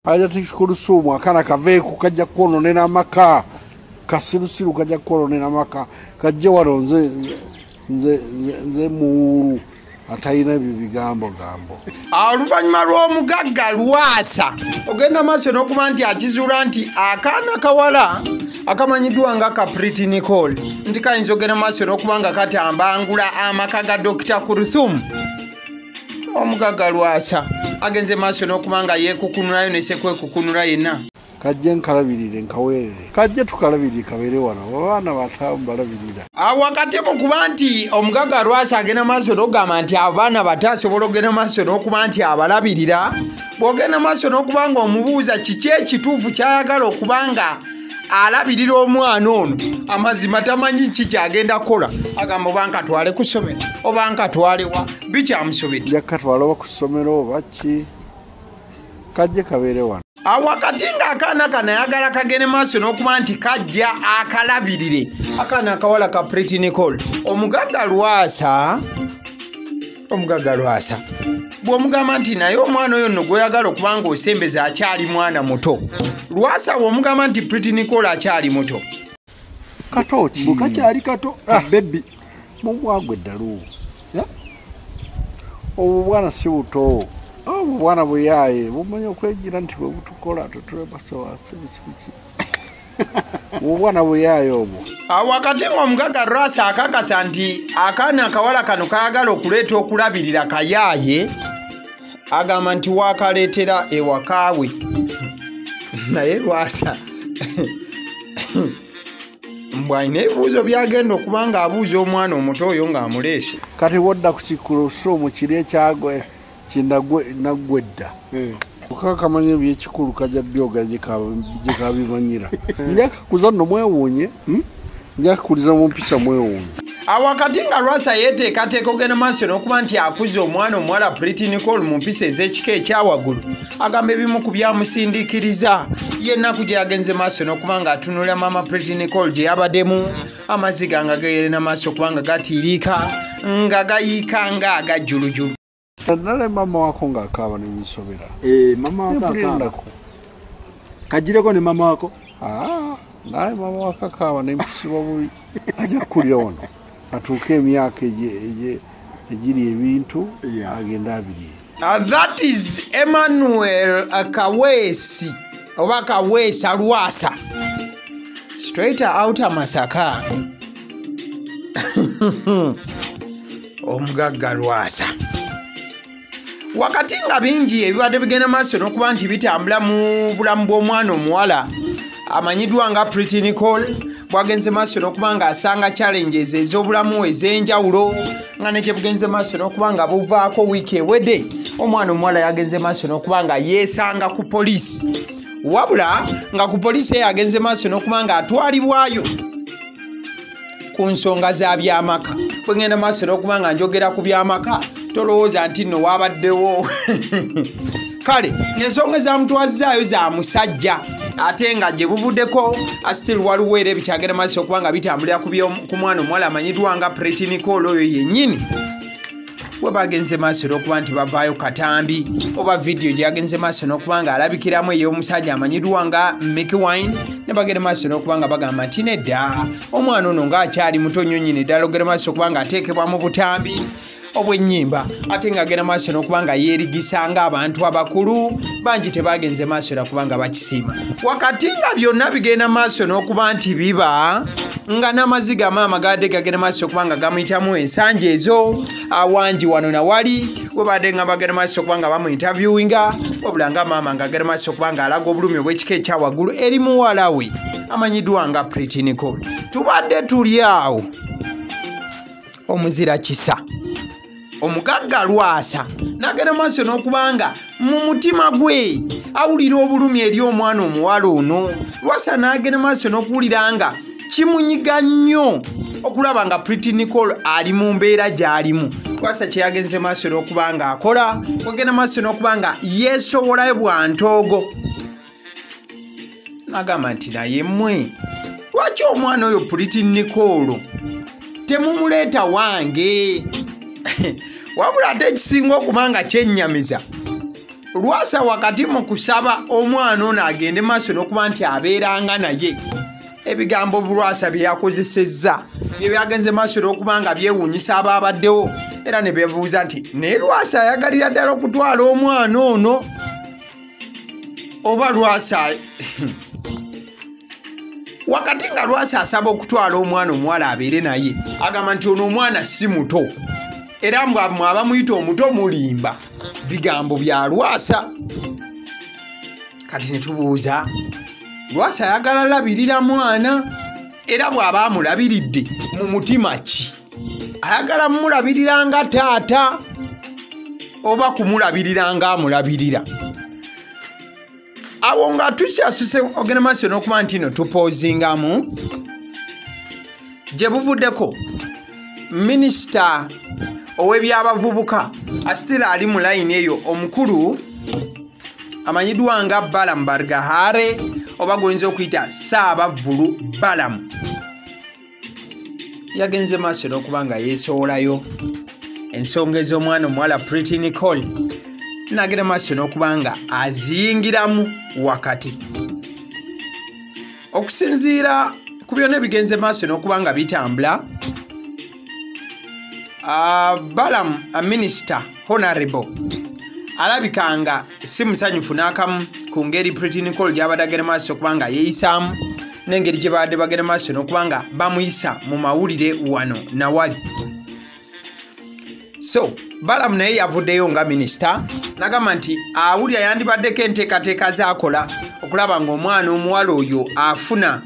Aja tikulusumu akana kaveku kajja kwononera amaka kasirusiru kajja kwononera amaka kajja wano nze muulu atayina bigambo oluvannyuma lw'omugagga Lwasa ogenda maaso n'okuba nti akizuula nti akaana kawala akamanyiddwa nga Kapriti Nicole nti kayinza ogenda maaso n'okuba nga katambangula amaka ga Dr. Kurusumu. Omugagga Lwasa agenze maaso n'okuba nga yeekukunulayo ne sekwekukunula yenna. Kajje nkalabirire nkaweerere kajje tukalabirire kabeere wano abaana batamu balabirira wakati mu kuba nti omugagga Lwasa agenda maaso n'okugamba nti abaana bato asobola ogenda maaso n'okuba nti abalabirira bw'ogenda maaso n'okuba nga omubuuza kiki ekituufu kyayagala okuba nga alabirira omwana ono amazima tamanyi ki kyagenda kukola agamba oba nkatwale ku ssomero oba nkatwale wa bikyamusobedde jakatwala oba ku ssomero oba ki kajje kabeere wano. Wakati ng'akaana kano ayagala kagende maaso n'okuba nti kajja akalabirire akaana akawala Kapriti Nicole. Omugagga Lwasa bw'omugamba nti naye omwana oyo nno gw'oyagala okuba ng'osembeza akyali mwana muto. Lwasa bw'omugamba nti Priti Nicole akyali muto kato ki bukakyali kato bebi mumwagwe eddalu obwo bwana si buto obwana buyaye bumanyi okwegira nti bwe butukola tutulebasowasebikiki obwana buyaye obwo. Wakati ng'omugagga Lwasa akakasa nti akaana akawala kano kayagala okuleeta okulabirira kayaaye agamba nti wakaleetera ewakaawe naye Lwasa mbwalina ebibuuzo byagenda okuba ng'abuuza omwana omuto oyo ng'amuleese. Kati wodda ku kikulusumu kiri ekyagwe kinagwedda kakamanya ebyekikulu kajja byoga gyekabimanyira njakakuza nno mwewuunye njakakuliza mu mpisa mwewuunye. Wakati nga Lwasa yeeteekateeka ogenda maaso n'okuba nti akuza omwana omuwala Priti Nicole mu mpisa ez'ekika ekyawaggulu agamba ebimu ku byamusindiikiriza yennaku gye yagenze maaso n'okuba ng'atunulira Maama Priti Nicole gye yabaddemu amaziga nga gagenda maaso okuba nga gatiiriika nga gayiika ng'aga jjulujjulu. Nale mama wako ng'akaaba ne binsobera. Mama wako akaaba kagireko ne mama wako naye mama wako akaaba ne mpisiba bubi ajja kukulira wano atuuke emyaka egiri ebintu agenda abiri. That is Emmanuel Kaweesi oba Kaweesa Lwasa straight out Masaka. Omugagga Lwasa wakati nga bingi ebibadde bigenda maaso n'okuba nti bitambula mu bulamu bw'omwana omuwala amanyiddwa nga Priti Nicole bwagenze maaso n'okuba nga asanga challenges ez'obulamu ez'enjawulo nga nekye bugenze maaso n'okuba nga buvaako wiiki ewedde omwana omuwala yagenze maaso n'okuba nga yeesanga ku poliisi wabula nga ku poliisi yagenze maaso n'okuba nga atwalibwayo ku nsonga za byamaka. Bwe ngenda maaso n'okuba nga njogera ku byamaka tolowooza nti nno wabaddewo kale ensonga ezamutwazizaayo za musajja ate nga gye buvuddeko still waliwo era ebikyagenda maaso okuba nga bitambulira ku mwana omuwala amanyiddwa nga Priti Nicole oyo yennyini bwe bagenze maaso n'okuba nti bavaayo katambi oba vidiyo gye yagenze maaso n'okuba nga alabikiramu ey'omusajja amanyiddwa nga Mickey Wine ne bagenda maaso n'okuba nga bagamba nti nedda omwana ono ng'akyali muto nnyo nnyini ddala ogenda maaso okuba nga ateekebwa mu butambi obw'ennyimba ate ng'agenda maaso n'okuba nga yeerigisa ng'abantu abakulu bangi tebagenze maaso n'okuba nga bakisiima. Wakati nga byonna bigenda maaso n'okuba nti biba nga n'amaziga Maama gadde gagenda maaso okuba nga gamuyitamu ensangi ezo awangi wano na wali bwe badde nga bagenda maaso okuba nga bamu-interviewinga wabula nga Maama ng'agenda maaso okuba nga alaga obulumi obw'ekika ekyawaggulu eri muwala we amanyiddwa nga Priti Nicole. Tubadde tuli awo omuzira kisa omugagga Lwasa n'agenda maaso n'okuba nga mu mutima gwe awulira obulumi eri omwana omuwala ono. Lwasa n'agenda maaso n'okuwulira nga kimunyiga nnyo okulaba nga Priti Nicole ali mu mbeera gy'alimu. Lwasa kye yagenze maaso n'okuba nga akola ogenda maaso n'okuba nga yeesowolayo bwa ntoogo n'agamba nti naye mmwe lwaki omwana oyo Priti Nicole temumuleeta wange wabula ate ekisinga okuba nga kyennyamiza Lwasa wakati mu kusaba omwana ono agende maaso n'okuba nti abeeranga naye ebigambo Lwasa bye yakozesezza bye byagenze maaso n'okuba nga byewuunyisa abaabaddewo era ne beebuuza nti naye Lwasa ayagalira ddala okutwala omwana ono oba Lwasa wakati nga Lwasa asaba okutwala omwana omuwala abeere naye agamba nti ono omwana si muto era mwaba muyita omuto mulimba bigambo bya Lwasa. Kati ne tubuuza Lwasa ayagala labirira mwana era bw'aba amulabiridde mu mutima ki? Ayagala mumulabirira nga taata oba kumulabirira nga amulabirira? Awo nga tukyasuse ogenda maaso n'okuba nti no tupoozingamu gye buvuddeko minisita ow'ebyabavubuka asitira ali mu layini eyo omukulu amanyiddwa nga Balamu Bargahare oba goyinza okuyita Ssaabavvulu Balamu yagenze maaso n'okuba nga yeesoolayo ensonga ez'omwana omuwala Pretty Nicole n'agenda maaso n'okuba nga aziyingiramu wakati okusinziira ku byonna ebigenze maaso n'okuba nga bitambula. Balamu minisita honorable alabikanga si musanyufu n'akamu ku ngeri Pretty Nicole gy'abadde agenda maaso okuba nga yeeyisaamu n'engeri gye badde bagenda maaso n'okuba nga bamuyisa mu mawulire wano na wali. So Balamu naye yavuddeyo nga minisita n'agamba nti awulira yandibaddeko enteekateeka z'akola okulaba ng'omwana omuwala oyo afuna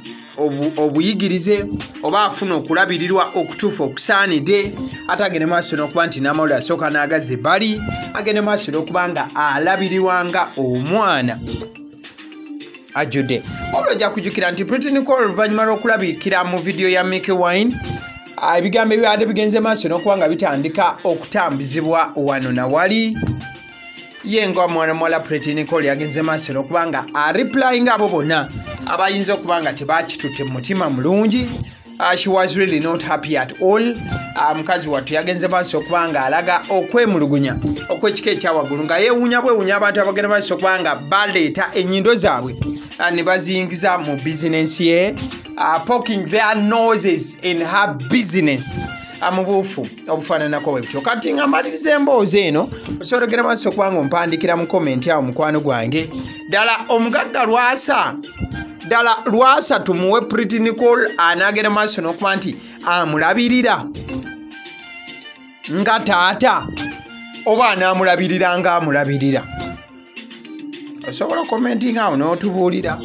obuyigirize oba afuna okulabirirwa okutuufu okusaanidde ate agende maaso n'okuba nti n'amawulire asooka n'agazze bali agende maaso n'okuba nga alabirirwa nga omwana ajjudde. Wabula ojja kujjukira nti Pretty Nicole oluvannyuma lw'okulabikira mu vidiyo ya Make Wine ebigambo ebyabadde bigenze maaso n'okuba nga bitandika okutambuzibwa wano na wali ye nga mwana muwala Pretty Nicole yagenze maaso n'okuba nga areplyinga abo bonna abayinza okuba nga tebakitutte mu mutima mulungi. She was really not happy at all. Mukazi wattu yagenze maaso okuba nga alaga okwemulugunya okw'ekika ekyawaggulu nga yeewuunya bwewuunya abantu abagenda maaso okuba nga baleeta ennyindo zaabwe ne baziyingiza mu bizinensi ye poking their noses in her business mu buufu obufaananako bwebutyo. Kati nga mmaliriza emboozi eno osobola ogenda maaso okuba nga ompandikira mu komenti awo mukwano gwange ddala omugagga Lwasa tumuwe Pretty Nicole anaagenda maaso n'okuba nti amulabirira nga taata oba anaamulabirira nga amulabirira? Osobola commenting awo n'otubuulira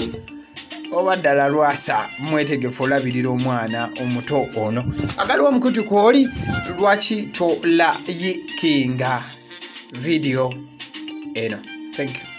oba ddala Lwasa mwetegefu olabirira omwana omuto ono. Agaliwo omukutu kwoli lwaki tolayikinga video eno? Thank you.